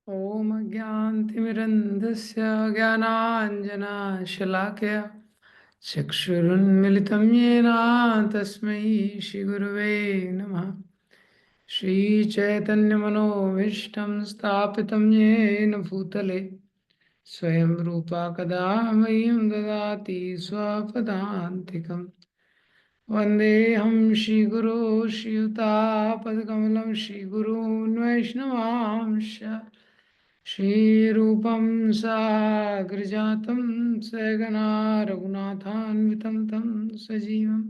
ॐ अज्ञानतिमिरन्धस्य ज्ञानाञ्जनशलाकया चक्षुरुन्मिलितं येन तस्मै श्रीगुरवे नमः। श्रीचैतन्यमनोभीष्टं स्थापितं येन भूतले स्वयं रूपा कदा मह्यं ददाति स्वपदान्तिकम्। वन्देऽहं श्रीगुरो श्रीयुतापदकमलं श्रीगुरून् वैष्णवांश्च श्रीरूपं साग्रजातं सहगना रघुनाथान्वितं तं सजीवं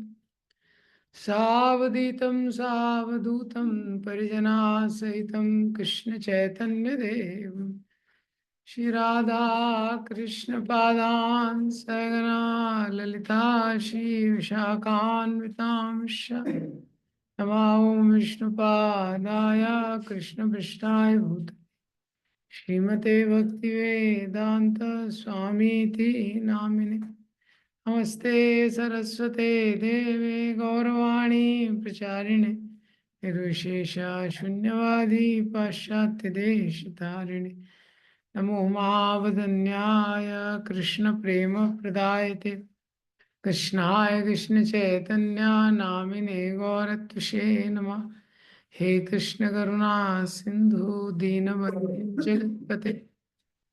सावधूतं सावधूतं परिजनासहितं कृष्णचैतन्यदेवं श्रीराधा कृष्णपादान् सहगना ललिता श्रीविशाखान्वितांश्च नमामि विष्णुपादाय कृष्णपृष्ठाय भूतले श्रीमते भक्तिवेदांत स्वामीति नामिने। नमस्ते सरस्वते देवे गौरवाणी प्रचारिणे निर्विशेष शून्यवादी पाश्चात्य देश तारिणे। नमो महावदन्याय कृष्ण प्रेम प्रदायते कृष्णाय कृष्ण चैतन्य नामिने गौरत्वसे नमः। हे कृष्ण करुणा सिंधु दीनबंधु जगत्पते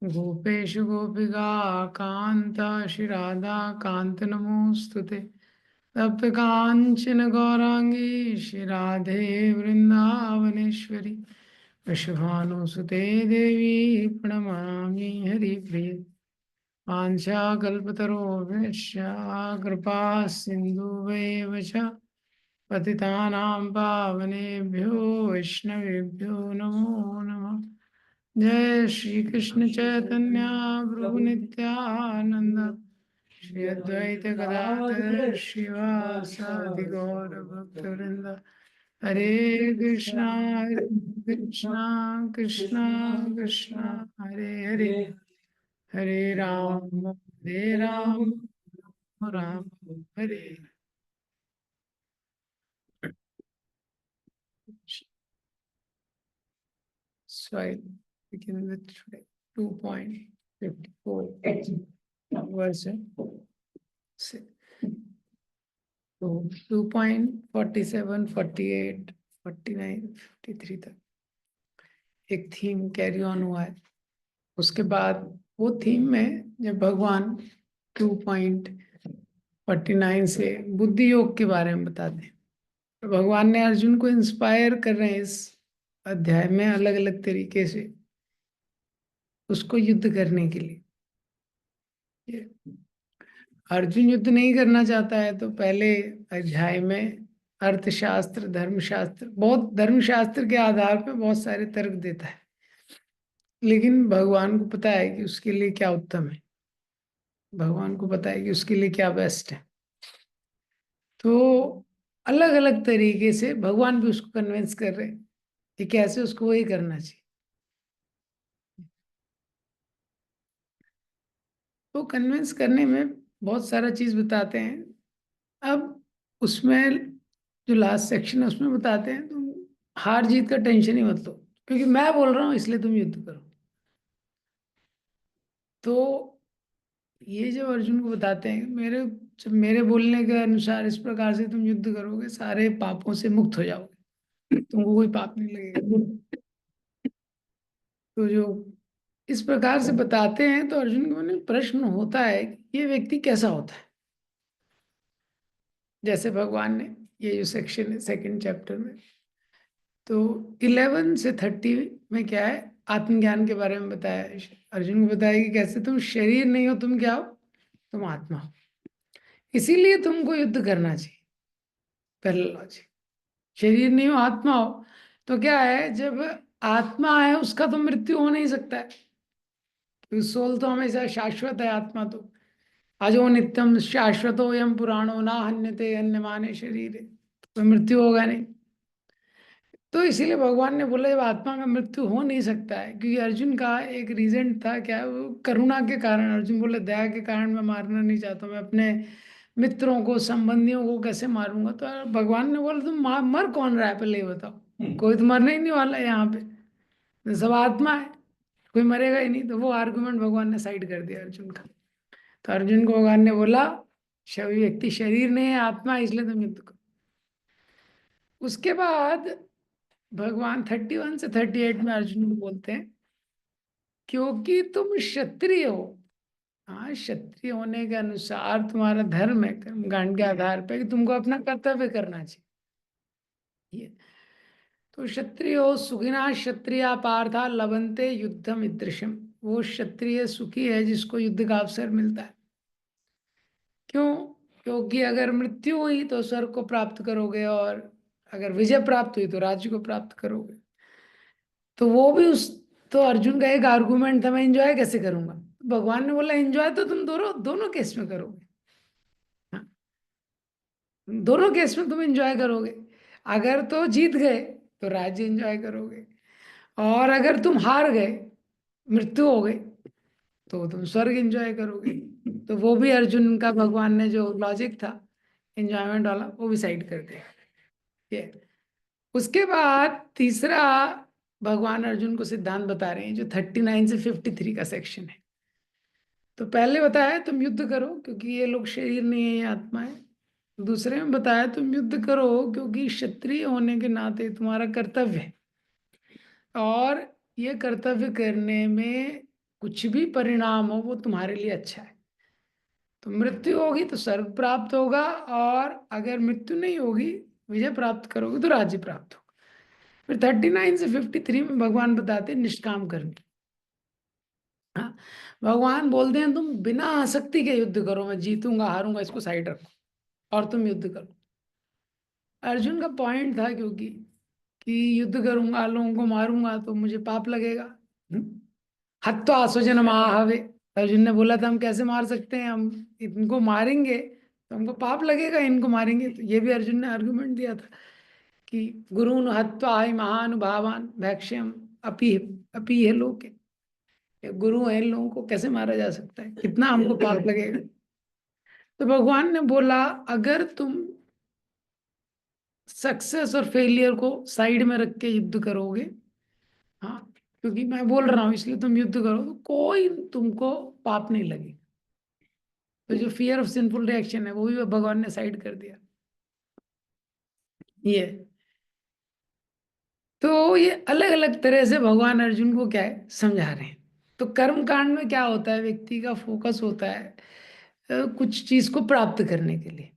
गोपेश गोपिका कांत श्री राधा कांत नमोस्तुते तप्त कांचन गौरांगी श्री राधे वृंदावनेश्वरी वृषभानुसुते देवी प्रणमामि हरिप्रिये। वाञ्छाकल्पतरुभ्यश्च कृपा सिन्धुभ्येव च पतितानां पावनेभ्यो वैष्णवेभ्यो नमो नमः। जय श्री कृष्ण चैतन्य प्रभु नित्यानंद श्री अद्वैत गदाधर श्रीवासादि गौर भक्तवृंद। हरे कृष्णा कृष्णा कृष्णा हरे हरे हरे राम राम हरे। So I begin with today 2.54 version. तो 2.47, 48, 49, 53 तक एक थीम कैरी ऑन हुआ है। उसके बाद वो थीम में जब भगवान 2.49 से बुद्धि योग के बारे में बताते हैं, तो भगवान ने अर्जुन को इंस्पायर कर रहे हैं इस अध्याय में अलग अलग तरीके से उसको युद्ध करने के लिए। अर्जुन युद्ध नहीं करना चाहता है तो पहले अध्याय में अर्थशास्त्र धर्मशास्त्र बहुत धर्मशास्त्र के आधार पर बहुत सारे तर्क देता है, लेकिन भगवान को पता है कि उसके लिए क्या उत्तम है, भगवान को पता है कि उसके लिए क्या बेस्ट है। तो अलग अलग तरीके से भगवान भी उसको कन्विंस कर रहे हैं कि कैसे उसको वही करना चाहिए। तो कन्विंस करने में बहुत सारा चीज बताते हैं। अब उसमें जो लास्ट सेक्शन है उसमें बताते हैं तुम हार जीत का टेंशन ही मत लो, क्योंकि मैं बोल रहा हूँ इसलिए तुम युद्ध करो। तो ये जब अर्जुन को बताते हैं जब मेरे बोलने के अनुसार इस प्रकार से तुम युद्ध करोगे सारे पापों से मुक्त हो जाओगे, तुमको कोई पाप नहीं लगेगा। तो जो इस प्रकार से बताते हैं तो अर्जुन के मन में प्रश्न होता है कि ये व्यक्ति कैसा होता है। जैसे भगवान ने ये जो सेक्शन है सेकंड चैप्टर में, तो 11 से 30 में क्या है आत्मज्ञान के बारे में बताया है। अर्जुन को बताया कि कैसे तुम शरीर नहीं हो, तुम क्या हो, तुम आत्मा हो, इसीलिए तुमको युद्ध करना चाहिए। पहला लॉजिक, शरीर नहीं हो आत्मा हो, तो क्या है जब आत्मा है उसका तो मृत्यु हो नहीं सकता है, तो सोल तो हमेशा शाश्वत है। आत्मा तो अजो नित्यम शाश्वतो यम पुराणो ना हन्यते हन्यमाने शरीर, तो मृत्यु होगा नहीं। तो इसीलिए भगवान ने बोला जब आत्मा का मृत्यु हो नहीं सकता है, क्योंकि अर्जुन का एक रीजन था क्या, वो करुणा के कारण। अर्जुन बोले दया के कारण मैं मारना नहीं चाहता, मैं अपने मित्रों को संबंधियों को कैसे मारूंगा। तो भगवान ने बोला तुम मर कौन रहा है पहले ये बताओ, कोई तो मरना ही नहीं वाला है यहाँ पे, सब आत्मा है। कोई मरेगा ही नहीं। तो वो आर्गुमेंट भगवान ने साइड कर दिया अर्जुन का। तो अर्जुन को भगवान ने बोला व्यक्ति शरीर नहीं है, आत्मा है, इसलिए तुम युद्ध करो। उसके बाद भगवान 31 से 38 में अर्जुन को बोलते हैं क्योंकि तुम क्षत्रिय हो, हाँ क्षत्रिय होने के अनुसार तुम्हारा धर्म है कर्मकांड के आधार पर कि तुमको अपना कर्तव्य करना चाहिए। तो क्षत्रिय हो सुखिना क्षत्रिया पार्था लभन्ते युद्धम ईदृशम। वो क्षत्रिय सुखी है जिसको युद्ध का अवसर मिलता है। क्यों? क्योंकि अगर मृत्यु हुई तो स्वर्ग को प्राप्त करोगे, और अगर विजय प्राप्त हुई तो राज्य को प्राप्त करोगे। तो वो भी उस तो अर्जुन का एक आर्गुमेंट था, मैं एंजॉय कैसे करूंगा। भगवान ने बोला एंजॉय तो तुम दोनों दोनों केस में करोगे। हाँ, दोनों केस में तुम एंजॉय करोगे। अगर तो जीत गए तो राज्य एंजॉय करोगे, और अगर तुम हार गए, मृत्यु हो गई, तो तुम स्वर्ग एंजॉय करोगे। तो वो भी अर्जुन का भगवान ने जो लॉजिक था एंजॉयमेंट वाला वो भी साइड कर दिया। ये उसके बाद तीसरा भगवान अर्जुन को सिद्धांत बता रहे हैं जो 39 से 53 का सेक्शन है। तो पहले बताया तुम युद्ध करो क्योंकि ये लोग शरीर नहीं है, ये आत्मा है। दूसरे में बताया तुम युद्ध करो क्योंकि क्षत्रिय होने के नाते तुम्हारा कर्तव्य है, और ये कर्तव्य करने में कुछ भी परिणाम हो वो तुम्हारे लिए अच्छा है। तो मृत्यु होगी तो स्वर्ग प्राप्त होगा, और अगर मृत्यु नहीं होगी, विजय प्राप्त करोगे तो राज्य प्राप्त होगा। फिर 39 से 53 में भगवान बताते हैं निष्काम कर्म की। हाँ, भगवान बोलते हैं तुम बिना आसक्ति के युद्ध करो, मैं जीतूंगा हारूंगा इसको साइड रखो और तुम युद्ध करो। अर्जुन का पॉइंट था क्योंकि कि युद्ध करूंगा लोगों को मारूंगा तो मुझे पाप लगेगा। हत्वा स्वजन महाहवे, अर्जुन ने बोला था हम कैसे मार सकते हैं, हम इनको मारेंगे तो हमको पाप लगेगा, इनको मारेंगे। तो ये भी अर्जुन ने आर्गुमेंट दिया था कि गुरुन हत्वा ही महानुभावान भैक्ष्यम अपी अपी है लोग के, ये गुरु है, इन लोगों को कैसे मारा जा सकता है, कितना हमको पाप लगेगा। तो भगवान ने बोला अगर तुम सक्सेस और फेलियर को साइड में रख के युद्ध करोगे, हाँ क्योंकि मैं बोल रहा हूं इसलिए तुम युद्ध करो, तो कोई तुमको पाप नहीं लगेगा। तो जो फियर ऑफ सिंफुल रिएक्शन है वो भी भगवान ने साइड कर दिया। ये तो ये अलग अलग तरह से भगवान अर्जुन को क्या है समझा रहे हैं। तो कर्म कांड में क्या होता है, व्यक्ति का फोकस होता है कुछ चीज को प्राप्त करने के लिए।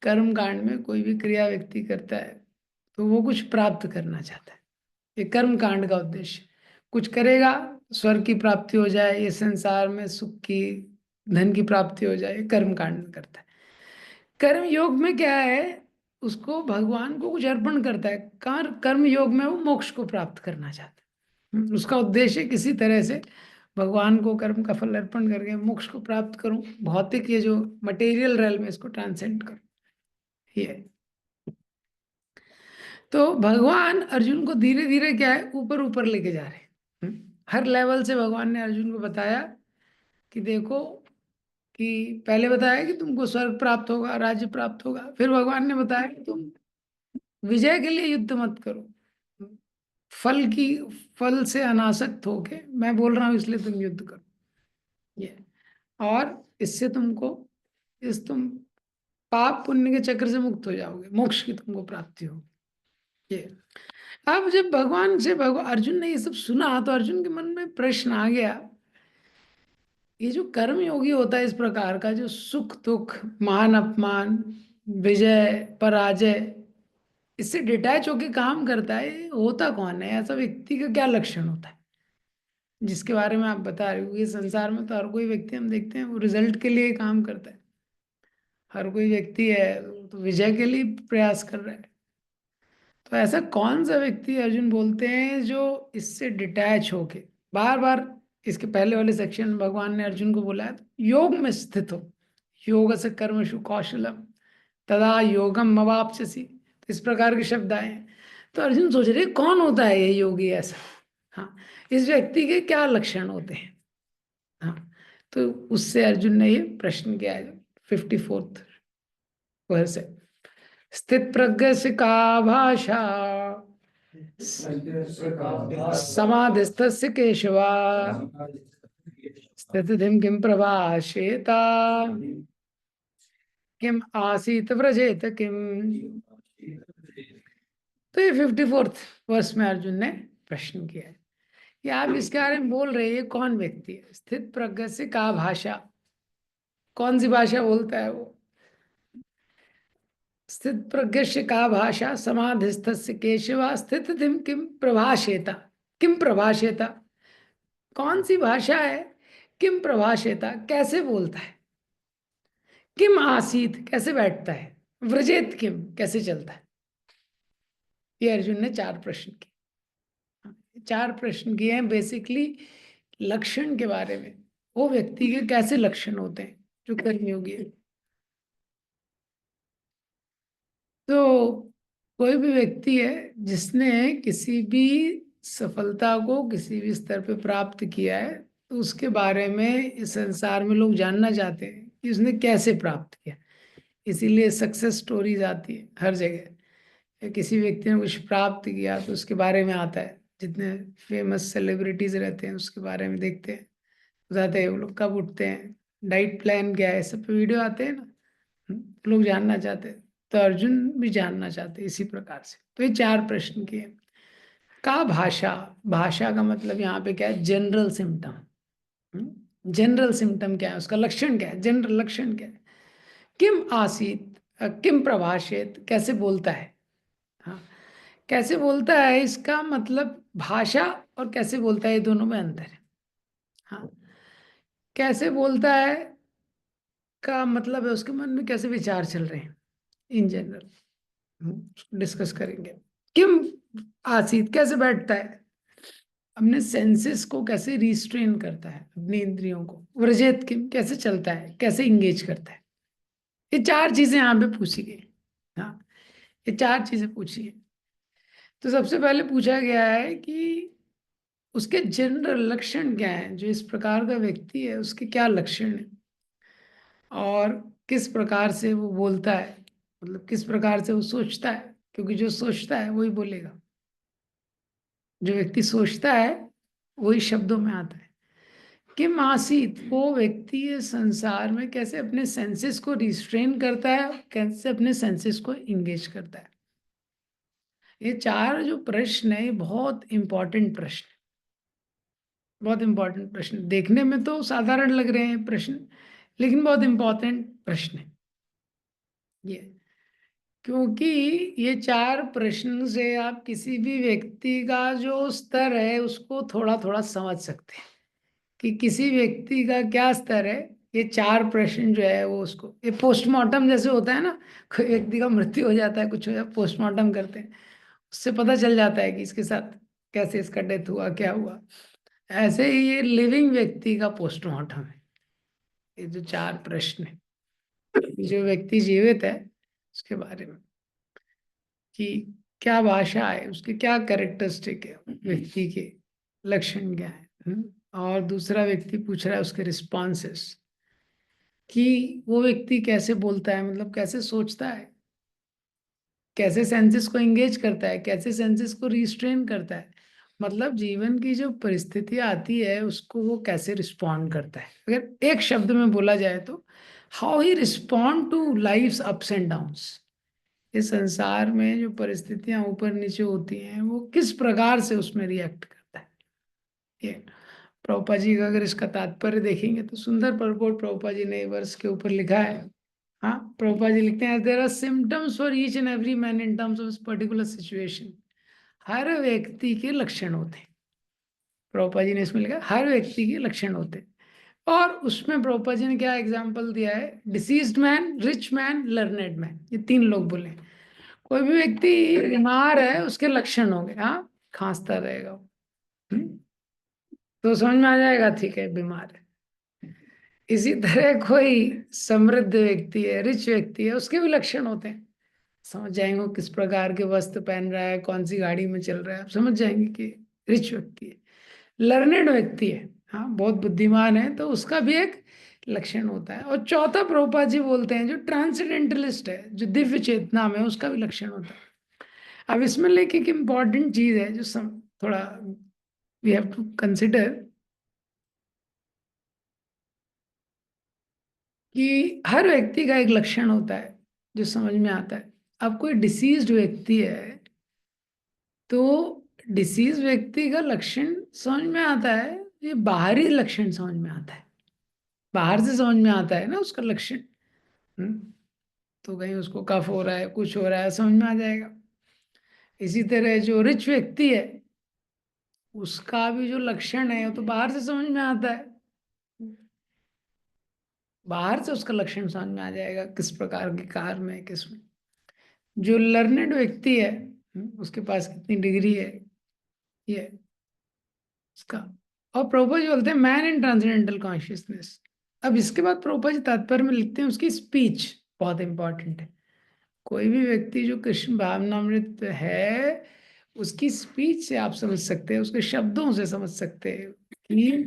कर्म कांड में कोई भी क्रिया व्यक्ति करता है तो वो कुछ प्राप्त करना चाहता है। ये कर्म कांड का उद्देश्य, कुछ करेगा स्वर्ग की प्राप्ति हो जाए, ये संसार में सुख की धन की प्राप्ति हो जाए, ये कर्म कांड में करता है। कर्म योग में क्या है, उसको भगवान को कुछ अर्पण करता है। कर्म योग में वो मोक्ष को प्राप्त करना चाहता है। उसका उद्देश्य किसी तरह से भगवान को कर्म का फल अर्पण करके मोक्ष को प्राप्त करूं, भौतिक ये जो मटेरियल रेल में इसको ट्रांसेंड करूं। ये तो भगवान अर्जुन को धीरे धीरे क्या है ऊपर ऊपर लेके जा रहे हैं। हर लेवल से भगवान ने अर्जुन को बताया कि देखो, कि पहले बताया कि तुमको स्वर्ग प्राप्त होगा, राज्य प्राप्त होगा। फिर भगवान ने बताया कि तुम विजय के लिए युद्ध मत करो, फल की फल से अनासक्त होके मैं बोल रहा हूं इसलिए तुम युद्ध करो। ये और इससे तुमको तुम पाप पुण्य के चक्र से मुक्त हो जाओगे, मोक्ष की तुमको प्राप्ति होगी। ये अब जब भगवान से भगवान अर्जुन ने ये सब सुना तो अर्जुन के मन में प्रश्न आ गया, ये जो कर्म योगी होता है इस प्रकार का, जो सुख दुख मान अपमान विजय पराजय इससे डिटैच होके काम करता है, ये होता कौन है, ऐसा व्यक्ति का क्या लक्षण होता है जिसके बारे में आप बता रहे हो। ये संसार में तो हर कोई व्यक्ति हम देखते हैं वो रिजल्ट के लिए काम करता है। हर कोई व्यक्ति है तो विजय के लिए प्रयास कर रहा है। तो ऐसा कौन सा व्यक्ति अर्जुन बोलते हैं जो इससे डिटैच होके बार बार, इसके पहले वाले सेक्शन में भगवान ने अर्जुन को बोला है योग में स्थित हो, योग से कर्मशु कौशलम तदा योगम मवाप्स्यसि, तो इस प्रकार के शब्द आए हैं। तो अर्जुन सोच रहे कौन होता है ये योगी ऐसा, हाँ इस व्यक्ति के क्या लक्षण होते हैं। हाँ तो उससे अर्जुन ने ये प्रश्न किया है 54th वर्ष से। स्थित प्रज्ञ से का भाषा समाधिस्थस्य केशवा स्थितिं किं प्रभाषेता किम आसीत व्रजेत किम। तो ये 54th वर्ष में अर्जुन ने प्रश्न किया है कि आप इसके बारे में बोल रहे हैं, ये कौन व्यक्ति है? स्थित प्रज्ञ से का भाषा, कौन सी भाषा बोलता है वो? स्थित प्रज्ञ से का भाषा समाधिस्थस्य केशवा स्थित किम प्रभाषेता। किम प्रभाषेता, कौन सी भाषा है? किम प्रभाषेता, कैसे बोलता है? किम आसीत, कैसे बैठता है? व्रजेत किम, कैसे चलता है? ये अर्जुन ने 4 प्रश्न किए। 4 प्रश्न किए हैं बेसिकली लक्षण के बारे में, वो व्यक्ति के कैसे लक्षण होते हैं जो कर्मयोगी है। तो कोई भी व्यक्ति है जिसने किसी भी सफलता को किसी भी स्तर पे प्राप्त किया है, तो उसके बारे में इस संसार में लोग जानना चाहते हैं कि उसने कैसे प्राप्त किया। इसीलिए सक्सेस स्टोरीज आती है हर जगह। किसी व्यक्ति ने कुछ प्राप्त किया तो उसके बारे में आता है, जितने फेमस सेलिब्रिटीज रहते हैं उसके बारे में देखते हैं, बताते हैं वो लोग कब उठते हैं, डाइट प्लान क्या है, सब पे वीडियो आते हैं ना। लोग जानना चाहते हैं, तो अर्जुन भी जानना चाहते हैं इसी प्रकार से। तो ये 4 प्रश्न किए। का भाषा, भाषा का मतलब यहाँ पे क्या है? General symptom. जनरल सिम्टम क्या है, उसका लक्षण क्या है, जनरल लक्षण क्या है? किम आसीत, किम प्रभाषित, कैसे बोलता है। हाँ, कैसे बोलता है, इसका मतलब भाषा और कैसे बोलता है ये दोनों में अंतर है। हाँ, कैसे बोलता है का मतलब है उसके मन में कैसे विचार चल रहे हैं इन जनरल, डिस्कस करेंगे। किम आसीत, कैसे बैठता है, अपने सेंसेस को कैसे रिस्ट्रेन करता है, अपनी इंद्रियों को। व्रजेत किम, कैसे चलता है, कैसे इंगेज करता है। ये 4 चीजें यहाँ पे पूछी गई। हाँ, ये 4 चीजें पूछी है। तो सबसे पहले पूछा गया है कि उसके जनरल लक्षण क्या है, जो इस प्रकार का व्यक्ति है उसके क्या लक्षण है, और किस प्रकार से वो बोलता है, मतलब किस प्रकार से वो सोचता है, क्योंकि जो सोचता है वही बोलेगा। जो व्यक्ति सोचता है वही शब्दों में आता है। कि मासित, वो व्यक्ति इस संसार में कैसे अपने सेंसेस को रिस्ट्रेन करता है, कैसे अपने सेंसेस को इंगेज करता है। ये 4 जो प्रश्न है ये बहुत इंपॉर्टेंट प्रश्न, बहुत इंपॉर्टेंट प्रश्न। देखने में तो साधारण लग रहे हैं प्रश्न, लेकिन बहुत इंपॉर्टेंट प्रश्न है ये। क्योंकि ये 4 प्रश्न से आप किसी भी व्यक्ति का जो स्तर है उसको थोड़ा थोड़ा समझ सकते हैं कि किसी व्यक्ति का क्या स्तर है। ये 4 प्रश्न जो है वो उसको, ये पोस्टमार्टम जैसे होता है ना, कोई व्यक्ति का मृत्यु हो जाता है, कुछ हो जाता है, पोस्टमार्टम करते हैं, उससे पता चल जाता है कि इसके साथ कैसे इसका डेथ हुआ, क्या हुआ। ऐसे ही ये लिविंग व्यक्ति का पोस्टमार्टम है। ये जो 4 प्रश्न है, जो व्यक्ति जीवित है उसके बारे में, कि क्या भाषा है, उसके क्या कैरेक्टरिस्टिक है, व्यक्ति के लक्षण क्या है। और दूसरा व्यक्ति पूछ रहा है उसके रिस्पॉन्सेस, कि वो व्यक्ति कैसे बोलता है, मतलब कैसे सोचता है, कैसे सेंसेस को एंगेज करता है, कैसे सेंसेस को रिस्ट्रेन करता है। मतलब जीवन की जो परिस्थिति आती है उसको वो कैसे रिस्पॉन्ड करता है। अगर एक शब्द में बोला जाए तो how he respond to life's ups and downs. इस संसार में जो परिस्थितियां ऊपर नीचे होती हैं वो किस प्रकार से उसमें रिएक्ट करता है। ये प्रभुपा जी का अगर इसका तात्पर्य देखेंगे तो सुंदर परपोर्ट प्रभुपा जी ने वर्ष के ऊपर लिखा है। हाँ, प्रभुपा जी लिखते हैं there are symptoms for each and every man in terms of particular situation. हर व्यक्ति के लक्षण होते हैं। प्रभुपा जी ने इसमें लिखा हर व्यक्ति के लक्षण होते हैं। और उसमें प्रभुपा जी ने क्या एग्जाम्पल दिया है, deceased man, rich man, learned man, ये 3 लोग बोले। कोई भी व्यक्ति बीमार है उसके लक्षण होंगे, हाँ, खांसता रहेगा वो। हम्म, तो समझ में आ जाएगा ठीक है बीमार है। इसी तरह कोई समृद्ध व्यक्ति है, रिच व्यक्ति है, उसके भी लक्षण होते हैं। समझ जाएंगे वो किस प्रकार के वस्त्र पहन रहा है, कौन सी गाड़ी में चल रहा है, आप समझ जाएंगे कि रिच व्यक्ति है। लर्नेड व्यक्ति है, हाँ, बहुत बुद्धिमान है, तो उसका भी एक लक्षण होता है। और चौथा प्रभुपाद जी बोलते हैं जो ट्रांसेंडेंटलिस्ट है, जो दिव्य चेतना में, उसका भी लक्षण होता है। अब इसमें लेके एक इम्पॉर्टेंट चीज है जो थोड़ा वी हैव टू कंसिडर, कि हर व्यक्ति का एक लक्षण होता है जो समझ में आता है। अब कोई डिसीज्ड व्यक्ति है तो डिसीज व्यक्ति का लक्षण समझ में आता है, ये बाहरी लक्षण समझ में आता है, बाहर से समझ में आता है ना उसका लक्षण। हम्म, तो कहीं उसको कफ हो रहा है, कुछ हो रहा है, समझ में आ जाएगा। इसी तरह जो रिच व्यक्ति है उसका भी जो लक्षण है वो तो बाहर से समझ में आता है, बाहर से उसका लक्षण समझ में आ जाएगा किस प्रकार की कार में, किस में। जो लर्नेड व्यक्ति है उसके पास कितनी डिग्री है, ये उसका। और प्रभुपा जी बोलते हैं मैन इन ट्रांसेंडेंटल कॉन्शियसनेस। अब इसके बाद प्रभुपा जी तात्पर्य में लिखते हैं उसकी स्पीच बहुत इंपॉर्टेंट है। कोई भी व्यक्ति जो कृष्ण भावनामृत है उसकी स्पीच से आप समझ सकते हैं, उसके शब्दों से समझ सकते हैं कि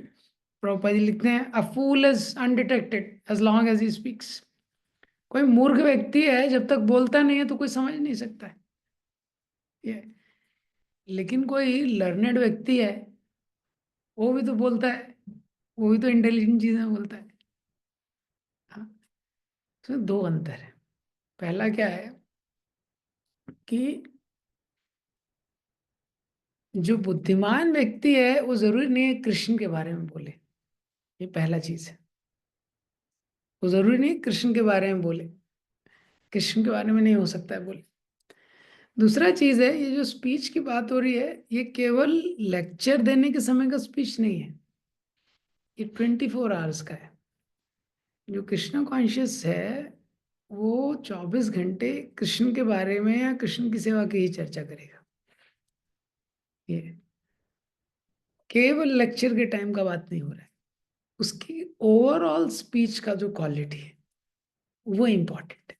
प्रभुपा जी लिखते हैं a fool is undetected as long as he speaks. कोई मूर्ख व्यक्ति है जब तक बोलता नहीं है तो कोई समझ नहीं सकता है ये। लेकिन कोई लर्नेड व्यक्ति है वो भी तो बोलता है, वो भी तो इंटेलिजेंट चीजें बोलता है। हाँ, तो दो अंतर है। पहला क्या है कि जो बुद्धिमान व्यक्ति है वो जरूरी नहीं है कृष्ण के बारे में बोले, ये पहला चीज है। वो जरूरी नहीं है कृष्ण के बारे में बोले, कृष्ण के बारे में नहीं हो सकता है बोले। दूसरा चीज है ये जो स्पीच की बात हो रही है ये केवल लेक्चर देने के समय का स्पीच नहीं है, ये 24 आवर्स का है। जो कृष्ण कॉन्शियस है वो 24 घंटे कृष्ण के बारे में या कृष्ण की सेवा की ही चर्चा करेगा। ये केवल लेक्चर के टाइम का बात नहीं हो रहा है, उसकी ओवरऑल स्पीच का जो क्वालिटी है वो इम्पोर्टेंट है।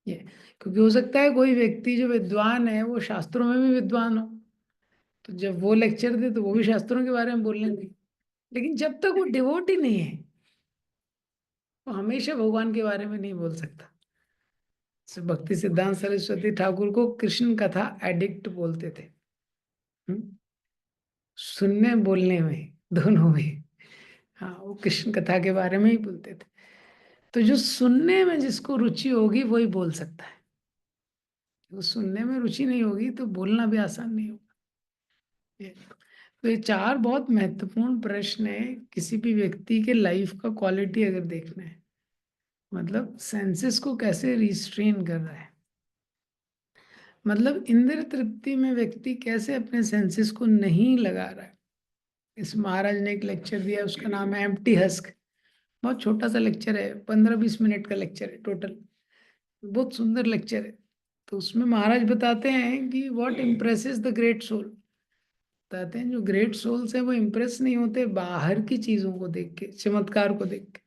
ये क्योंकि हो सकता है कोई व्यक्ति जो विद्वान है वो शास्त्रों में भी विद्वान हो, तो जब वो लेक्चर दे तो वो भी शास्त्रों के बारे में बोल लेंगे। लेकिन जब तक वो डिवोटी नहीं है वो हमेशा भगवान के बारे में नहीं बोल सकता। भक्ति सिद्धांत सरस्वती ठाकुर को कृष्ण कथा एडिक्ट बोलते थे। हम्म? सुनने बोलने में दोनों में। हाँ, वो कृष्ण कथा के बारे में ही बोलते थे। तो जो सुनने में जिसको रुचि होगी वही बोल सकता है, वो सुनने में रुचि नहीं होगी तो बोलना भी आसान नहीं होगा। तो ये चार बहुत महत्वपूर्ण प्रश्न है किसी भी व्यक्ति के लाइफ का क्वालिटी अगर देखना है, मतलब सेंसेस को कैसे रिस्ट्रेन कर रहा है, मतलब इंद्र तृप्ति में व्यक्ति कैसे अपने सेंसेस को नहीं लगा रहा है। इस महाराज ने एक लेक्चर दिया उसका नाम है एम्प्टी हस्क। बहुत छोटा सा लेक्चर है, 15-20 मिनट का लेक्चर है टोटल, बहुत सुंदर लेक्चर है। तो उसमें महाराज बताते हैं कि what impresses the great soul. बताते हैं जो ग्रेट सोल्स हैं वो इम्प्रेस नहीं होते बाहर की चीजों को देख के, चमत्कार को देख के।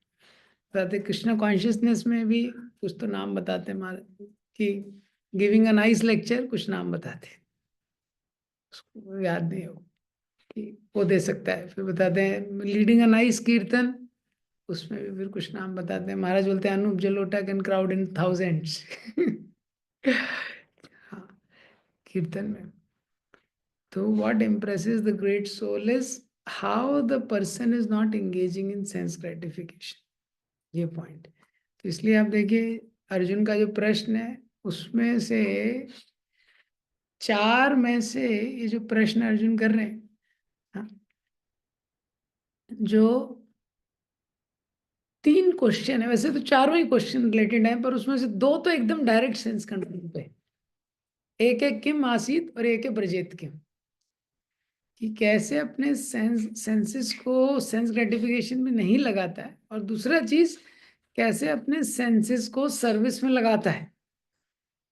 बताते कृष्णा कॉन्शियसनेस में भी कुछ तो नाम बताते हैं महाराज कि गिविंग अ नाइस लेक्चर, कुछ नाम बताते हैं, उसको याद नहीं हो कि वो दे सकता है। फिर बताते हैं लीडिंग अ नाइस कीर्तन, उसमें भी फिर कुछ नाम बताते हैं। महाराज बोलते हैं Anup Jalota can crowd in thousands. हाँ, कीर्तन में। तो what impresses the great soul is how the person is not engaging in sense gratification, ये पॉइंट। तो इसलिए आप देखिए अर्जुन का जो प्रश्न है उसमें से चार में से ये जो प्रश्न अर्जुन कर रहे हैं, हाँ, जो तीन क्वेश्चन है, वैसे तो चारों ही क्वेश्चन रिलेटेड है पर उसमें से दो तो एकदम डायरेक्ट सेंस कंट्रोल पे। एक है किम आसीत और एक है ब्रजेत किम, कि कैसे अपने सेंसेस को सेंस ग्रेटिफिकेशन में नहीं लगाता है, और दूसरा चीज कैसे अपने सेंसेस को सर्विस में लगाता है,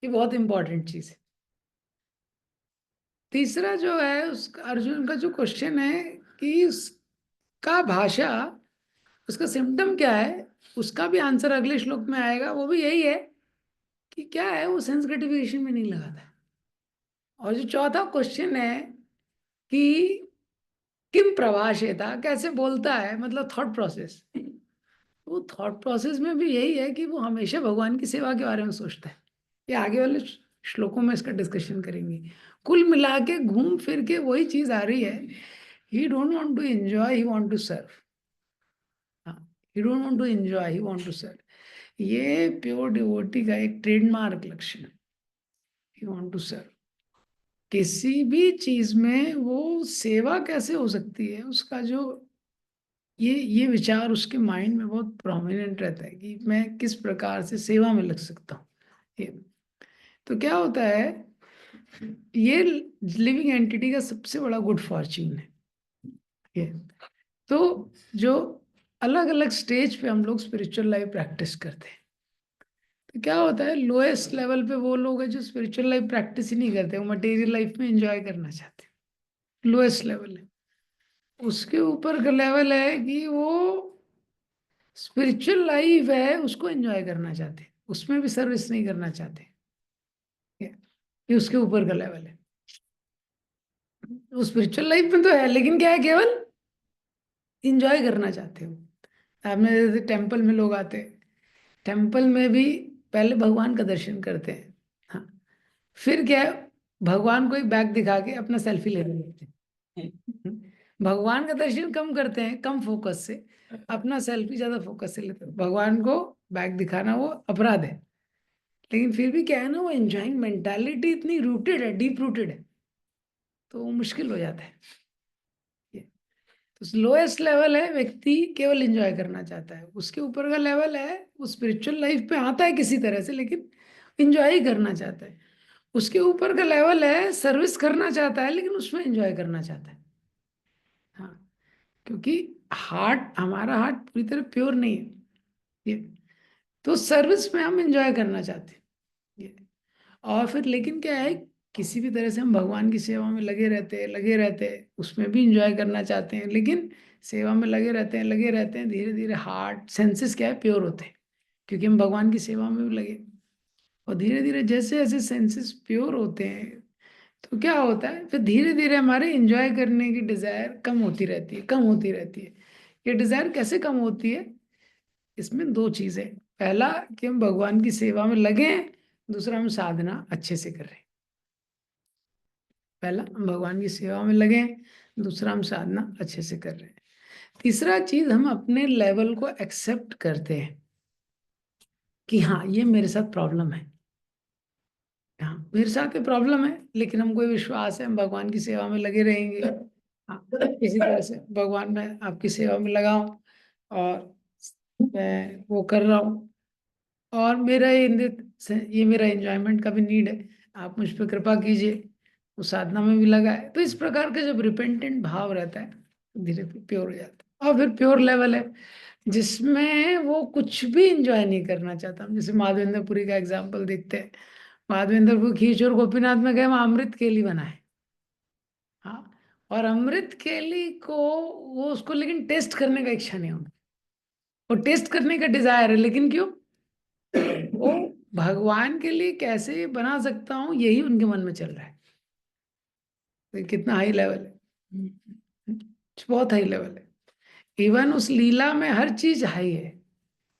ये बहुत इंपॉर्टेंट चीज है। तीसरा जो है उस अर्जुन का जो क्वेश्चन है कि उसका भाषा, उसका सिम्टम क्या है, उसका भी आंसर अगले श्लोक में आएगा। वो भी यही है कि क्या है वो सेंस ग्रेटिफिकेशन में नहीं लगाता है। और जो चौथा क्वेश्चन है कि किम प्रभाषेता, कैसे बोलता है, मतलब थॉट प्रोसेस, वो थॉट प्रोसेस में भी यही है कि वो हमेशा भगवान की सेवा के बारे में सोचता है। ये आगे वाले श्लोकों में इसका डिस्कशन करेंगे। कुल मिला के घूम फिर के वही चीज आ रही है, he don't want to enjoy, he want to serve. हाँ, he don't want to enjoy, he want to serve. ये प्योर डिवोटी का एक ट्रेडमार्क लक्षण है, ही वांट टू सर्व। किसी भी चीज में वो सेवा कैसे हो सकती है, उसका जो ये विचार उसके माइंड में बहुत प्रोमिनेंट रहता है कि मैं किस प्रकार से सेवा में लग सकता हूँ। ये तो क्या होता है, ये लिविंग एंटिटी का सबसे बड़ा गुड फॉर्च्यून है ये। तो जो अलग अलग स्टेज पे हम लोग स्पिरिचुअल लाइफ प्रैक्टिस करते हैं, तो क्या होता है, लोएस्ट लेवल पे वो लोग हैं जो स्पिरिचुअल लाइफ प्रैक्टिस ही नहीं करते, वो मटेरियल लाइफ में एंजॉय करना चाहते हैं, लोएस्ट लेवल है। उसके ऊपर का लेवल है कि वो स्पिरिचुअल लाइफ है उसको एंजॉय करना चाहते हैं, उसमें भी सर्विस नहीं करना चाहते। ये उसके ऊपर का लेवल है। वो स्पिरिचुअल लाइफ में तो है, लेकिन क्या है, केवल इंजॉय करना चाहते हो। आपने जैसे टेम्पल में लोग आते हैं, टेम्पल में भी पहले भगवान का दर्शन करते हैं, हाँ, फिर क्या है, भगवान को एक बैग दिखा के अपना सेल्फी लेने लगते हैं। भगवान का दर्शन कम करते हैं, कम फोकस से, अपना सेल्फी ज्यादा फोकस से लेते हैं। भगवान को बैग दिखाना वो अपराध है, लेकिन फिर भी क्या है ना, वो एंजॉइंग मेंटालिटी इतनी रूटेड है, डीप रूटेड है, तो वो मुश्किल हो जाता है ये। तो लोएस्ट लेवल है, व्यक्ति केवल एंजॉय करना चाहता है। उसके ऊपर का लेवल है, वो स्पिरिचुअल लाइफ पे आता है किसी तरह से, लेकिन एंजॉय ही करना चाहता है। उसके ऊपर का लेवल है, सर्विस करना चाहता है लेकिन उसमें एंजॉय करना चाहता है। हाँ, क्योंकि हार्ट, हमारा हार्ट पूरी तरह प्योर नहीं है ये, तो सर्विस में हम एंजॉय करना चाहते हैं ये। और फिर लेकिन क्या है, किसी भी तरह से हम भगवान की सेवा में लगे रहते हैं, उसमें भी इंजॉय करना चाहते हैं, लेकिन सेवा में लगे रहते हैं, धीरे धीरे हार्ट सेंसेस क्या है, प्योर होते हैं, क्योंकि हम भगवान की सेवा में भी लगे। और धीरे धीरे जैसे जैसे सेंसेस प्योर होते हैं, तो क्या होता है, फिर धीरे धीरे हमारे इंजॉय करने की डिजायर कम होती रहती है, कम होती रहती है। ये डिजायर कैसे कम होती है, इसमें दो चीजें, पहला कि हम भगवान की सेवा में लगे हैं, दूसरा हम साधना अच्छे से कर रहे हैं। पहला हम भगवान की सेवा में लगे हैं, दूसरा हम साधना अच्छे से कर रहे हैं। तीसरा चीज, हम अपने लेवल को एक्सेप्ट करते हैं कि हाँ ये मेरे साथ प्रॉब्लम है, हाँ मेरे साथ ये प्रॉब्लम है, लेकिन हमको ये विश्वास है हम भगवान की सेवा में लगे रहेंगे। हाँ, इसी तरह से भगवान, मैं आपकी सेवा में लगा हूँ और मैं वो कर रहा हूँ, और मेरा ये मेरा एंजॉयमेंट का भी नीड है, आप मुझ पर कृपा कीजिए। वो साधना में भी लगा है। तो इस प्रकार का जब रिपेंटेंट भाव रहता है, धीरे धीरे प्योर हो जाता है। और फिर प्योर लेवल है जिसमें वो कुछ भी इंजॉय नहीं करना चाहता। हम जैसे माधवेंद्रपुरी का एग्जाम्पल देखते हैं, माधवेंद्रपुर खींच और गोपीनाथ में गए, वहाँ अमृत केली बनाए, हाँ, और अमृत केली को वो उसको लेकिन टेस्ट करने का इच्छा नहीं होता, वो टेस्ट करने का डिजायर है, लेकिन क्यों, वो भगवान के लिए कैसे बना सकता हूँ यही उनके मन में चल रहा है। तो कितना हाई लेवल है, बहुत हाई लेवल है। इवन उस लीला में हर चीज हाई है।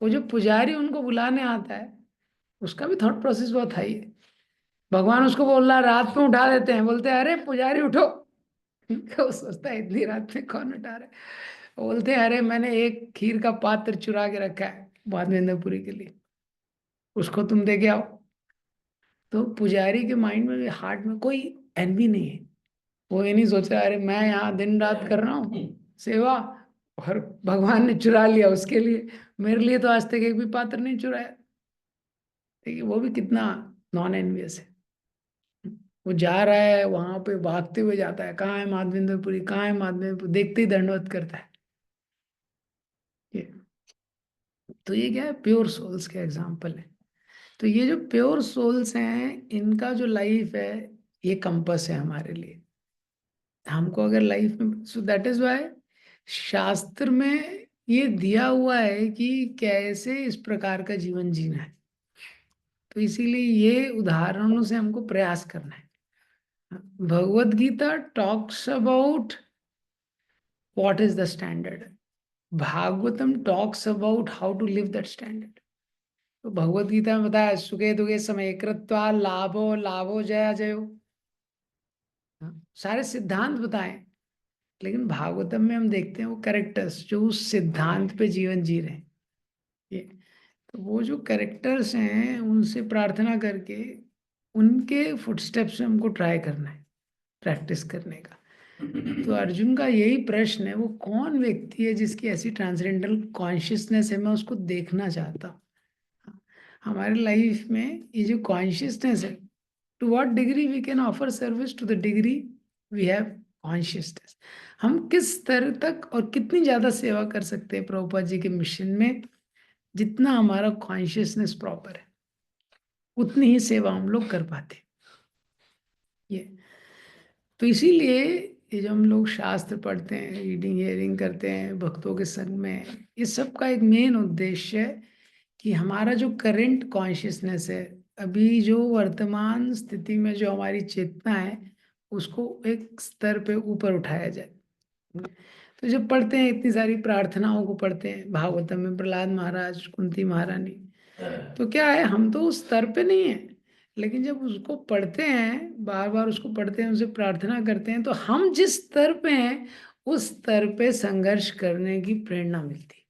वो जो पुजारी उनको बुलाने आता है, उसका भी थॉट प्रोसेस बहुत हाई है। भगवान उसको बोल रहा है, रात में उठा देते हैं, बोलते हैं अरे पुजारी उठो। वो सोचता है इतनी रात में कौन उठा रहा है। वो बोलते हैं अरे मैंने एक खीर का पात्र चुरा के रखा है माधवेंद्रपुरी के लिए, उसको तुम दे के आओ। तो पुजारी के माइंड में, हार्ट में कोई एनवी नहीं है। वो ये नहीं सोच रहा अरे मैं यहाँ दिन रात कर रहा हूँ सेवा, और भगवान ने चुरा लिया उसके लिए, मेरे लिए तो आज तक एक भी पात्र नहीं चुराया। देखिए वो भी कितना नॉन एनवियस है। वो जा रहा है वहां पे, भागते हुए जाता है, कहाँ है माधवेंद्रपुरी, कहाँ है माधवेंद्रपुरी, देखते ही दंडवत करता है ये। तो ये क्या है, प्योर सोल्स के एग्जाम्पल है। तो ये जो प्योर सोल्स हैं, इनका जो लाइफ है, ये कंपस है हमारे लिए। हमको अगर लाइफ में, सो दैट इज वाई शास्त्र में ये दिया हुआ है कि कैसे इस प्रकार का जीवन जीना है। तो इसीलिए ये उदाहरणों से हमको प्रयास करना है। Bhagavad Gita talks about what is the standard, Bhagavatam talks about how to live that standard. तो भगवत गीता में बताया सुखे दुखे समय कृत्वा लाभो लाभो जया जयो। हाँ, सारे सिद्धांत बताए, लेकिन भागवतम में हम देखते हैं वो कैरेक्टर्स जो उस सिद्धांत पे जीवन जी रहे हैं। ये तो वो जो कैरेक्टर्स हैं उनसे प्रार्थना करके उनके फुटस्टेप्स में हमको ट्राई करना है, प्रैक्टिस करने का। तो अर्जुन का यही प्रश्न है, वो कौन व्यक्ति है जिसकी ऐसी ट्रांसेंडेंटल कॉन्शियसनेस है, मैं उसको देखना चाहता हूँ। हमारे लाइफ में ये जो कॉन्शियसनेस है, to what degree we can offer service, to the degree we have consciousness. हम किस स्तर तक और कितनी ज्यादा सेवा कर सकते हैं प्रभुपाद जी के मिशन में, जितना हमारा कॉन्शियसनेस प्रॉपर है उतनी ही सेवा हम लोग कर पाते हैं। ये तो इसीलिए ये जो हम लोग शास्त्र पढ़ते हैं, रीडिंग हियरिंग करते हैं भक्तों के संग में, ये सब का एक मेन उद्देश्य है कि हमारा जो करंट कॉन्शियसनेस है, अभी जो वर्तमान स्थिति में जो हमारी चेतना है, उसको एक स्तर पे ऊपर उठाया जाए। तो जब पढ़ते हैं इतनी सारी प्रार्थनाओं को पढ़ते हैं, भागवतम में प्रहलाद महाराज, कुंती महारानी, तो क्या है, हम तो उस स्तर पे नहीं है, लेकिन जब उसको पढ़ते हैं, बार बार उसको पढ़ते हैं, उनसे प्रार्थना करते हैं, तो हम जिस स्तर पे हैं उस स्तर पे संघर्ष करने की प्रेरणा मिलती है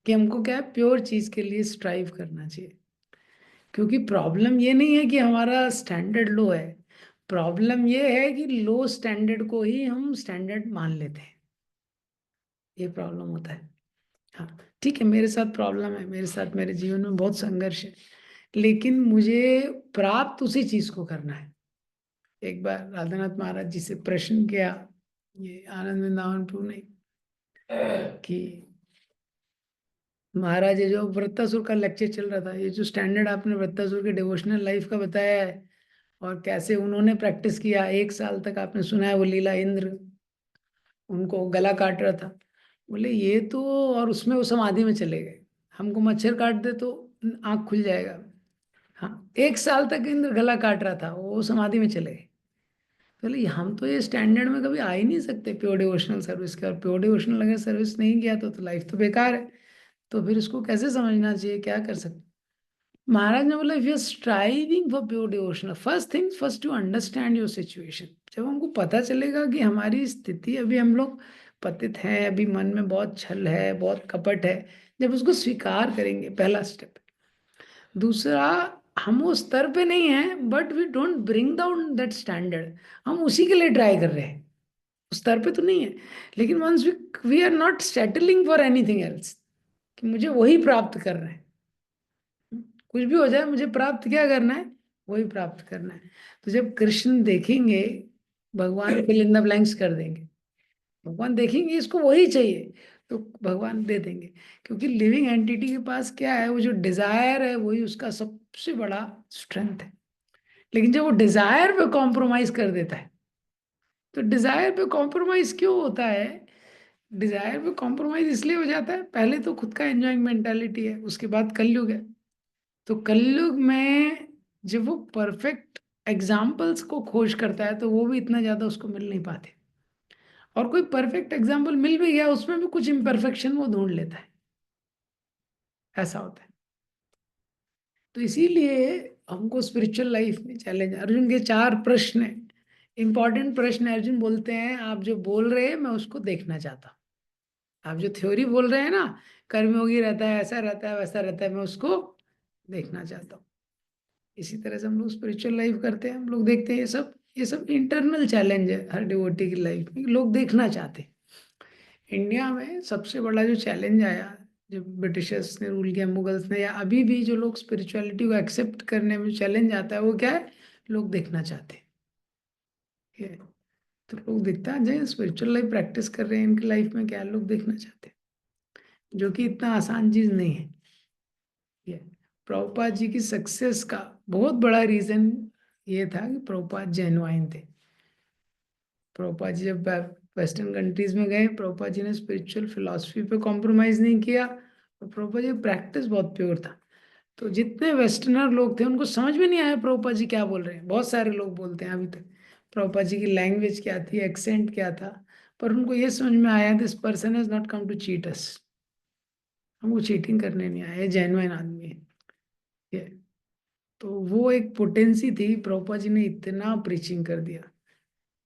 कि हमको क्या है, प्योर चीज के लिए स्ट्राइव करना चाहिए। क्योंकि प्रॉब्लम ये नहीं है कि हमारा स्टैंडर्ड लो है, प्रॉब्लम ये है कि लो स्टैंडर्ड को ही हम स्टैंडर्ड मान लेते हैं, ये प्रॉब्लम होता है। हाँ ठीक है, मेरे साथ प्रॉब्लम है, मेरे साथ मेरे जीवन में बहुत संघर्ष है, लेकिन मुझे प्राप्त उसी चीज को करना है। एक बार राधानाथ महाराज जी से प्रश्न किया, ये आनंद वृंदावन प्रभु ने, कि महाराज ये जो वृत्तासुर का लेक्चर चल रहा था, ये जो स्टैंडर्ड आपने वृत्तासुर के डिवोशनल लाइफ का बताया है और कैसे उन्होंने प्रैक्टिस किया, 1 साल तक आपने सुना है वो लीला, इंद्र उनको गला काट रहा था, बोले ये तो, और उसमें वो समाधि में चले गए, हमको मच्छर काट दे तो आंख खुल जाएगा। हाँ, 1 साल तक इंद्र गला काट रहा था, वो समाधि में चले गए। बोले हम तो ये स्टैंडर्ड में कभी आ ही नहीं सकते प्योर डिवोशनल सर्विस के, और प्योर डिवोशनल अगर सर्विस नहीं किया तो लाइफ तो बेकार है, तो फिर इसको कैसे समझना चाहिए, क्या कर सकते। महाराज ने बोला if you are striving for pure devotional, first things first to understand your situation. जब हमको पता चलेगा कि हमारी स्थिति, अभी हम लोग पतित हैं, अभी मन में बहुत छल है, बहुत कपट है, जब उसको स्वीकार करेंगे, पहला स्टेप। दूसरा, हम उस स्तर पे नहीं हैं, but we don't bring down that standard, हम उसी के लिए ट्राई कर रहे हैं, उस स्तर पे तो नहीं है, लेकिन once we are not settling for anything else, कि मुझे वही प्राप्त करना है, कुछ भी हो जाए मुझे प्राप्त क्या करना है, वही प्राप्त करना है। तो जब कृष्ण देखेंगे, भगवान फिल इन द ब्लैंक्स कर देंगे, भगवान देखेंगे इसको वही चाहिए तो भगवान दे देंगे। क्योंकि लिविंग एंटिटी के पास क्या है, वो जो डिजायर है वही उसका सबसे बड़ा स्ट्रेंथ है। लेकिन जब वो डिजायर पे कॉम्प्रोमाइज कर देता है, तो डिजायर पे कॉम्प्रोमाइज क्यों होता है, डिजायर पे कॉम्प्रोमाइज इसलिए हो जाता है, पहले तो खुद का एंजॉइंग मेंटालिटी है, उसके बाद कलयुग है। तो कलयुग में जब वो परफेक्ट एग्जाम्पल्स को खोज करता है, तो वो भी इतना ज्यादा उसको मिल नहीं पाते, और कोई परफेक्ट एग्जाम्पल मिल भी गया उसमें भी कुछ इम्परफेक्शन वो ढूंढ लेता है, ऐसा होता है। तो इसीलिए हमको स्पिरिचुअल लाइफ में चैलेंज, अर्जुन के 4 प्रश्न है, इंपॉर्टेंट प्रश्न है। अर्जुन बोलते हैं आप जो बोल रहे हैं मैं उसको देखना चाहता हूँ, आप जो थ्योरी बोल रहे हैं ना, कर्मयोगी रहता है, ऐसा रहता है, वैसा रहता है, मैं उसको देखना चाहता हूँ। इसी तरह से हम लोग स्पिरिचुअल लाइफ करते हैं, हम लोग देखते हैं ये सब इंटरनल चैलेंज है हर डिवोटी की लाइफ में, लोग देखना चाहते हैं। इंडिया में सबसे बड़ा जो चैलेंज आया, जब ब्रिटिशर्स ने रूल किया, मुगल्स ने, या अभी भी जो लोग स्पिरिचुअलिटी को एक्सेप्ट करने में चैलेंज आता है, वो क्या है, लोग देखना चाहते हैं। ठीक है? तो लोग दिखता है जो स्पिरिचुअल लाइफ प्रैक्टिस कर रहे हैं, इनकी लाइफ में क्या है, लोग देखना चाहते हैं, जो कि इतना आसान चीज नहीं है। ये प्रभुपाद जी की सक्सेस का बहुत बड़ा रीजन ये था कि प्रभुपाद जेन्युइन थे। प्रभुपाद जी जब वेस्टर्न कंट्रीज में गए, प्रभुपाद जी ने स्पिरिचुअल फिलॉसफी पे कॉम्प्रोमाइज नहीं किया, और प्रभुपाद जी प्रैक्टिस बहुत प्योर था। तो जितने वेस्टर्नर लोग थे उनको समझ में नहीं आया प्रभुपाद जी क्या बोल रहे हैं, बहुत सारे लोग बोलते हैं अभी तक प्रभुपाद जी की लैंग्वेज क्या थी, एक्सेंट क्या था, पर उनको ये समझ में आया this person has not come to cheat us, हमको चीटिंग करने नहीं आया, जेन्युइन आदमी है ये। तो वो एक पोटेंसी थी, प्रभुपाद जी ने इतना प्रीचिंग कर दिया।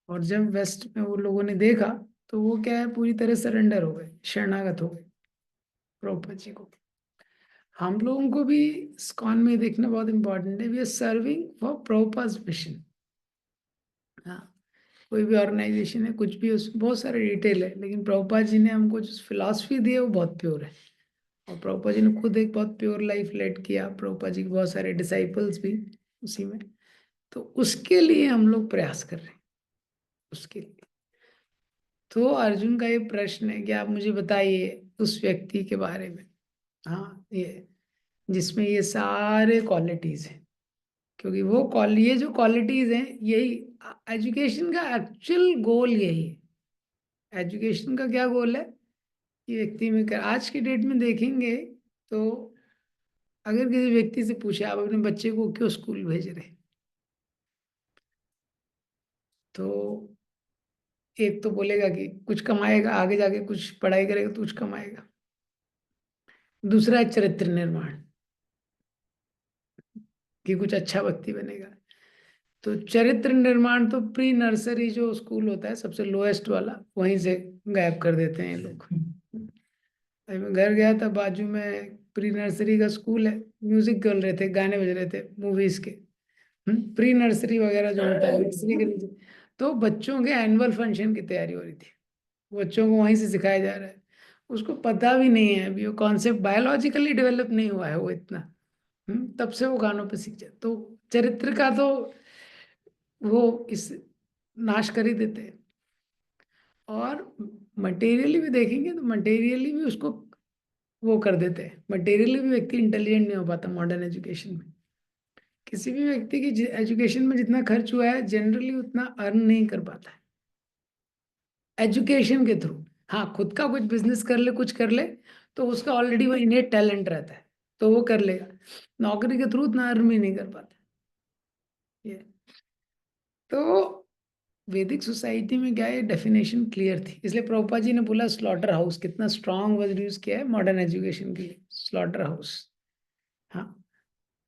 और जब वेस्ट में वो लोगों ने देखा तो वो क्या है, पूरी तरह सरेंडर हो गए, शरणागत हो गए प्रभुपाद जी को। हम लोगों को भी इस्कॉन में देखना बहुत इंपॉर्टेंट है, we are serving for Prabhupada mission. हाँ, कोई भी ऑर्गेनाइजेशन है, कुछ भी, उसमें बहुत सारे डिटेल है, लेकिन प्रभुपाद जी ने हमको जो फिलॉसफी दी है वो बहुत प्योर है। और प्रभुपाद जी ने खुद एक बहुत प्योर लाइफ लेड किया, प्रभुपाद जी के बहुत सारे डिसाइपल्स भी उसी में। तो उसके लिए हम लोग प्रयास कर रहे हैं, उसके लिए। तो अर्जुन का ये प्रश्न है कि आप मुझे बताइए उस व्यक्ति के बारे में, हाँ, ये जिसमें ये सारे क्वालिटीज हैं। क्योंकि वो ये जो क्वालिटीज हैं, यही एजुकेशन का एक्चुअल गोल यही है। एजुकेशन का क्या गोल है कि व्यक्ति में आज की डेट में देखेंगे तो अगर किसी व्यक्ति से पूछे आप अपने बच्चे को क्यों स्कूल भेज रहे हैं, तो एक तो बोलेगा कि कुछ कमाएगा, आगे जाके कुछ पढ़ाई करेगा तो कुछ कमाएगा। दूसरा है चरित्र निर्माण, कि कुछ अच्छा व्यक्ति बनेगा। तो चरित्र निर्माण तो प्री नर्सरी जो स्कूल होता है सबसे लोएस्ट वाला, वहीं से गायब कर देते हैं ये लोग। अभी मैं घर गया था, बाजू में प्री नर्सरी का स्कूल है, म्यूजिक चल रहे थे, गाने बज रहे थे मूवीज के। प्री नर्सरी वगैरह जो होता है नर्सरी के नीचे, तो बच्चों के एनुअल फंक्शन की तैयारी हो रही थी, बच्चों को वहीं से सिखाया जा रहा है। उसको पता भी नहीं है अभी, वो कॉन्सेप्ट बायोलॉजिकली डेवलप नहीं हुआ है वो इतना। तब से वो गानों पे सीख जाए, तो चरित्र का तो वो इस नाश कर ही देते हैं। और मटेरियली भी देखेंगे तो मटेरियली भी उसको वो कर देते हैं, मटेरियली भी व्यक्ति इंटेलिजेंट नहीं हो पाता मॉडर्न एजुकेशन में। किसी भी व्यक्ति की एजुकेशन में जितना खर्च हुआ है जनरली उतना अर्न नहीं कर पाता है एजुकेशन के थ्रू। हाँ, खुद का कुछ बिजनेस कर ले, कुछ कर ले, तो उसका ऑलरेडी वो इनेट टैलेंट रहता है, तो वो कर लेगा। नौकरी के थ्रू उतना अर्न भी नहीं कर पाता ये। तो वैदिक सोसाइटी में क्या है, डेफिनेशन क्लियर थी, इसलिए प्रभुपाद जी ने बोला स्लॉटर हाउस, कितना स्ट्रांग वर्ड यूज किया है मॉडर्न एजुकेशन के लिए, स्लॉटर हाउस। हाँ,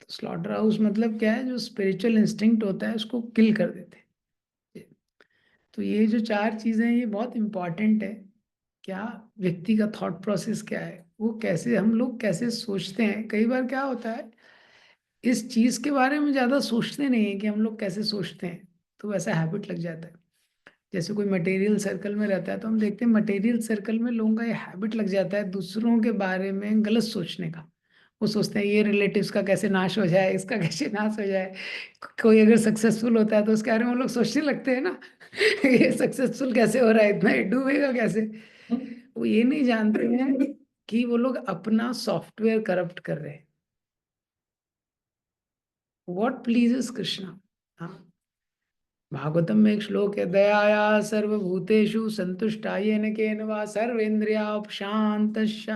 तो स्लॉटर हाउस मतलब क्या है, जो स्पिरिचुअल इंस्टिंक्ट होता है उसको किल कर देते हैं। तो ये जो चार चीजें हैं ये बहुत इंपॉर्टेंट है। क्या व्यक्ति का थॉट प्रोसेस क्या है, वो कैसे, हम लोग कैसे सोचते हैं। कई बार क्या होता है, इस चीज के बारे में ज्यादा सोचते नहीं है कि हम लोग कैसे सोचते हैं, तो वैसा हैबिट लग जाता है। जैसे कोई मटेरियल सर्कल में रहता है तो हम देखते हैं मटेरियल सर्कल में लोगों का ये हैबिट लग जाता है दूसरों के बारे में गलत सोचने का। वो सोचते हैं ये रिलेटिव्स का कैसे नाश हो जाए, इसका कैसे नाश हो जाए। कोई अगर सक्सेसफुल होता है तो उसके बारे में वो लोग सोचने लगते हैं ना ये सक्सेसफुल कैसे हो रहा है, इतना ये डूबेगा कैसे। वो ये नहीं जानते हैं कि वो लोग अपना सॉफ्टवेयर करप्ट कर रहे हैं। What pleases Krishna. हाँ, भागवतम में एक श्लोक है, दयाया सर्वभूतेषु संतुष्टायेन केन वा सर्वेन्द्रियोपशांतश्च।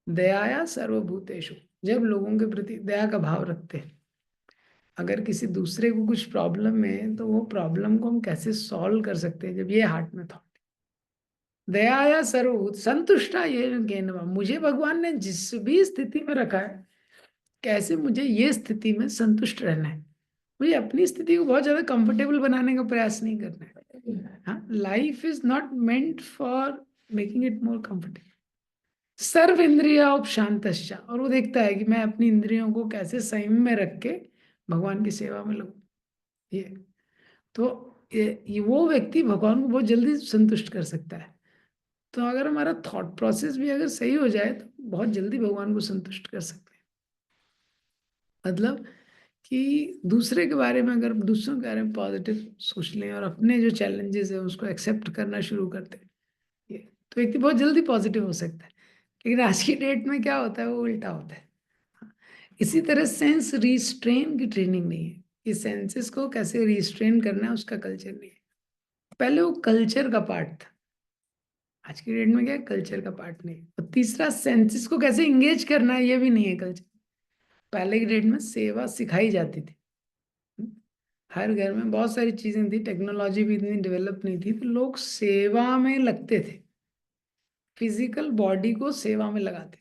दयाया सर्वभूतेषु, जब लोगों के प्रति दया का भाव रखते हैं, अगर किसी दूसरे को कुछ प्रॉब्लम है तो वो प्रॉब्लम को हम कैसे सॉल्व कर सकते हैं, जब ये हार्ट में थॉट, दयाया सर्वभूत संतुष्टा ये केन वा, मुझे भगवान ने जिस भी स्थिति में रखा है, कैसे मुझे ये स्थिति में संतुष्ट रहना है। मुझे अपनी स्थिति को बहुत ज्यादा कंफर्टेबल बनाने का प्रयास नहीं करना है। हाँ, life is not meant for making it more comfortable. सर्व इंद्रिया शांतश्चा, और वो देखता है कि मैं अपनी इंद्रियों को कैसे संयम में रख के भगवान की सेवा में लगूं। ये तो ये वो व्यक्ति भगवान को बहुत जल्दी संतुष्ट कर सकता है। तो अगर हमारा थॉट प्रोसेस भी अगर सही हो जाए तो बहुत जल्दी भगवान को संतुष्ट कर सकते हैं। मतलब कि दूसरे के बारे में, अगर दूसरों के बारे में पॉजिटिव सोच लें और अपने जो चैलेंजेस है उसको एक्सेप्ट करना शुरू करते हैं, ये तो व्यक्ति बहुत जल्दी पॉजिटिव हो सकता है। लेकिन आज की डेट में क्या होता है, वो उल्टा होता है। इसी तरह सेंस रिस्ट्रेन की ट्रेनिंग नहीं है, कि सेंसेस को कैसे रिस्ट्रेन करना है उसका कल्चर नहीं है। पहले वो कल्चर का पार्ट था, आज की डेट में क्या है, कल्चर का पार्ट नहीं है। और तीसरा, सेंसेस को कैसे इंगेज करना है ये भी नहीं है कल्चर। पहले की डेट में सेवा सिखाई जाती थी, हर घर में बहुत सारी चीजें थी, टेक्नोलॉजी भी इतनी डेवलप नहीं थी, तो लोग सेवा में लगते थे, फिजिकल बॉडी को सेवा में लगाते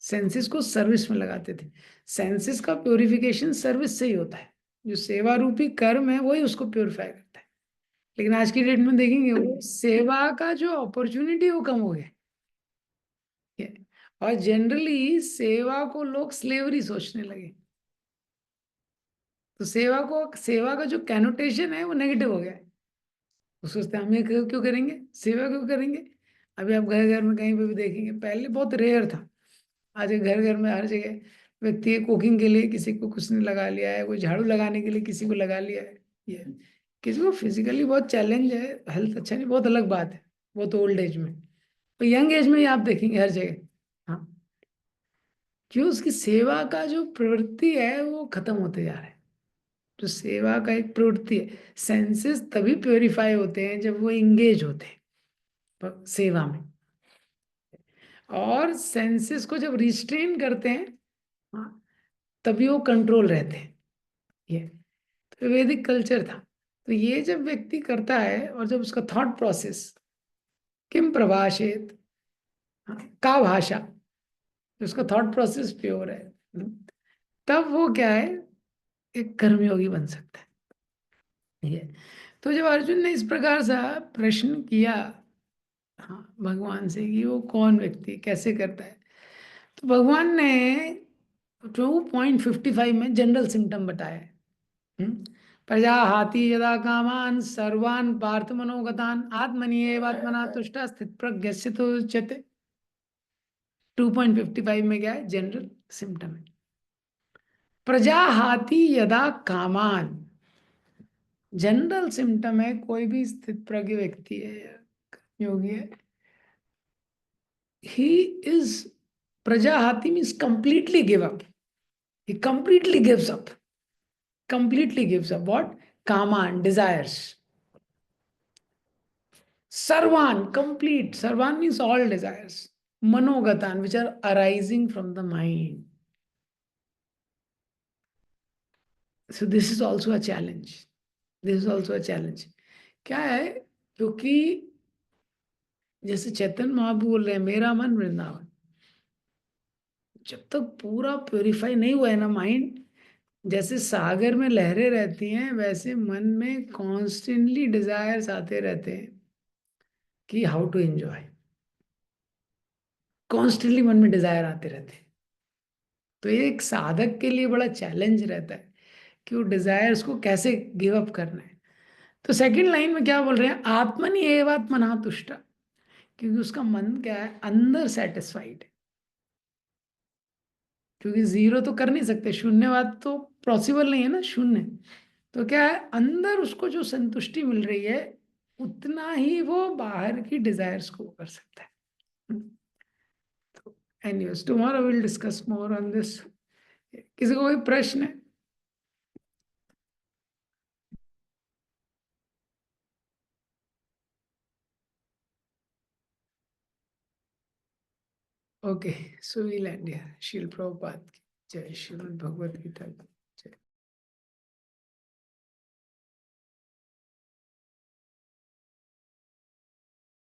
सेंसेस को सर्विस में लगाते थे। सेंसेस का प्योरिफिकेशन सर्विस से ही होता है, जो सेवा रूपी कर्म है वही उसको प्योरीफाई करता है। लेकिन आज की डेट में देखेंगे वो सेवा का जो अपॉर्चुनिटी वो कम हो गया है। और जनरली सेवा को लोग स्लेवरी सोचने लगे, तो सेवा का जो कैनोटेशन है वो नेगेटिव हो गया है। वो सोचते हैं हम ये क्यों करेंगे, सेवा क्यों करेंगे। अभी आप घर घर में कहीं पे भी देखेंगे, पहले बहुत रेयर था, आज घर घर में हर जगह व्यक्ति कुकिंग के लिए किसी को कुछ ने लगा लिया है, कोई झाड़ू लगाने के लिए किसी को लगा लिया है। ये किसी को फिजिकली बहुत चैलेंज है, हेल्थ अच्छा नहीं, बहुत अलग बात है, वो तो ओल्ड एज में। तो यंग एज में ही आप देखेंगे हर जगह। हाँ, क्यों, उसकी सेवा का जो प्रवृत्ति है वो खत्म होते जा रहा है। जो सेवा का एक प्रवृत्ति है, सेंसेस तभी प्योरीफाई होते हैं जब वो इंगेज होते हैं सेवा में, और सेंसेस को जब रिस्ट्रेन करते हैं, हाँ, तभी वो कंट्रोल रहते हैं। ये तो वैदिक कल्चर था। तो ये जब व्यक्ति करता है और जब उसका थॉट प्रोसेस किम प्रभाषित, हाँ, का भाषा, उसका थॉट प्रोसेस प्योर है, तब वो क्या है, एक कर्मयोगी बन सकता है। ठीक है। तो जब अर्जुन ने इस प्रकार सा प्रश्न किया, हाँ, भगवान से कि वो कौन व्यक्ति कैसे करता है, तो भगवान ने 2.55 में जनरल सिम्टम बताया है। प्रजा हाथी यदा कामान सर्वान पार्थ मनोगतान आत्मनि एवात्मना तुष्टा स्थित प्रज्ञस्य तो उच्यते। 2.55 में क्या है, जनरल सिम्टम है। प्रजा हाथी यदा कामान, जनरल सिम्टम है, कोई भी स्थित प्रज्ञ व्यक्ति है या योगी है, ही इज, प्रजा हाथी means completely give up, he completely gives up, completely gives up what, kaman, desires. Sarvan, complete, sarvan means all desires, manogatan, which are arising from the mind. So this is also a challenge, this is also a challenge. क्या है, क्योंकि जैसे चैतन्य महाप्रभु बोल रहे हैं मेरा मन वृंदावन, जब तक पूरा प्योरीफाई नहीं हुआ है ना माइंड, जैसे सागर में लहरें रहती हैं वैसे मन में कॉन्स्टेंटली डिजायर्स आते रहते हैं कि हाउ टू एंजॉय, कॉन्स्टेंटली मन में डिजायर आते रहते हैं। तो ये एक साधक के लिए बड़ा चैलेंज रहता है कि वो डिजायर्स को कैसे गिव अप करना है। तो सेकंड लाइन में क्या बोल रहे हैं, आत्मनि एवात्मना तुष्टा, क्योंकि उसका मन क्या है, अंदर सेटिस्फाइड है। क्योंकि जीरो तो कर नहीं सकते, शून्यवाद तो पॉसिबल नहीं है ना, शून्य। तो क्या है, अंदर उसको जो संतुष्टि मिल रही है उतना ही वो बाहर की डिजायर्स को कर सकता है। तो anyways tomorrow will discuss more on this. किसी को कोई प्रश्न है? Okay, so we'll end here. Srila Prabhupada की जय। श्रीमद् भगवद गीता की।